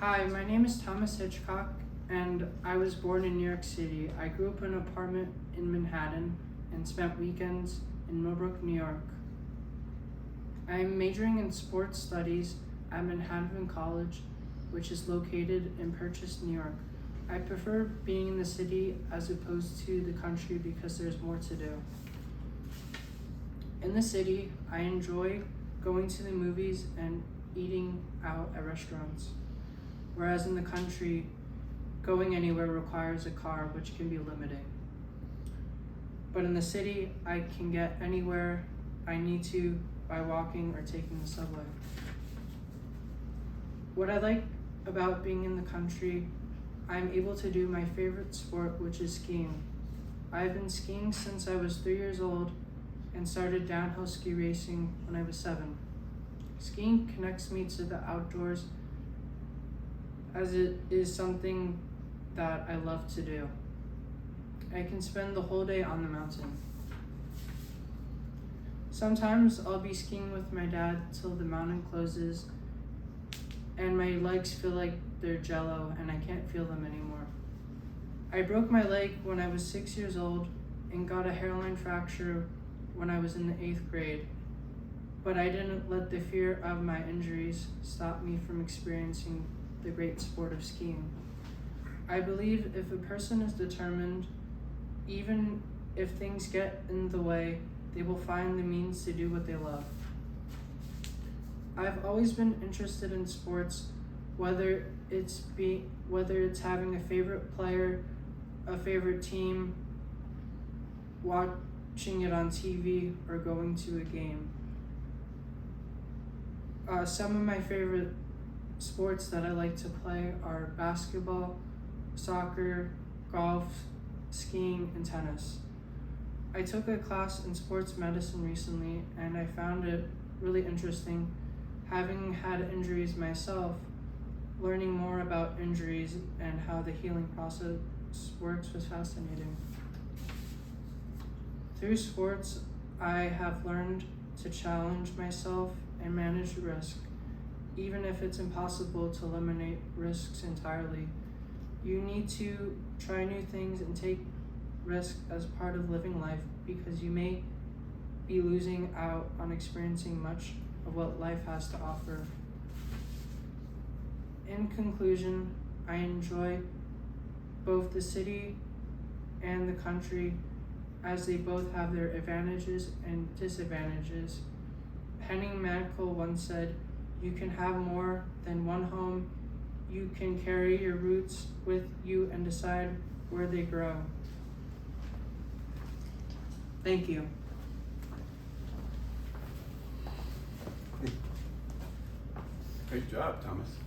Hi, my name is Thomas Hitchcock, and I was born in New York City. I grew up in an apartment in Manhattan and spent weekends in Millbrook, New York. I am majoring in sports studies at Manhattan College, which is located in Purchase, New York. I prefer being in the city as opposed to the country because there's more to do. In the city, I enjoy going to the movies and eating out at restaurants. Whereas in the country, going anywhere requires a car, which can be limiting. But in the city, I can get anywhere I need to by walking or taking the subway. What I like about being in the country, I'm able to do my favorite sport, which is skiing. I've been skiing since I was 3 years old and started downhill ski racing when I was 7. Skiing connects me to the outdoors as it is something that I love to do. I can spend the whole day on the mountain. Sometimes I'll be skiing with my dad till the mountain closes and my legs feel like they're jello and I can't feel them anymore. I broke my leg when I was 6 years old and got a hairline fracture when I was in the 8th grade, but I didn't let the fear of my injuries stop me from experiencing the great sport of skiing. I believe if a person is determined, even if things get in the way, they will find the means to do what they love. I've always been interested in sports, whether it's having a favorite player, a favorite team, watching it on TV, or going to a game. Some of my favorite sports that I like to play are basketball, soccer, golf, skiing, and tennis. I took a class in sports medicine recently and I found it really interesting. Having had injuries myself, learning more about injuries and how the healing process works was fascinating. Through sports, I have learned to challenge myself and manage risk. Even if it's impossible to eliminate risks entirely, you need to try new things and take risk as part of living life because you may be losing out on experiencing much of what life has to offer. In conclusion, I enjoy both the city and the country as they both have their advantages and disadvantages. Henning Mankell once said, "You can have more than one home. You can carry your roots with you and decide where they grow." Thank you. Great job, Thomas.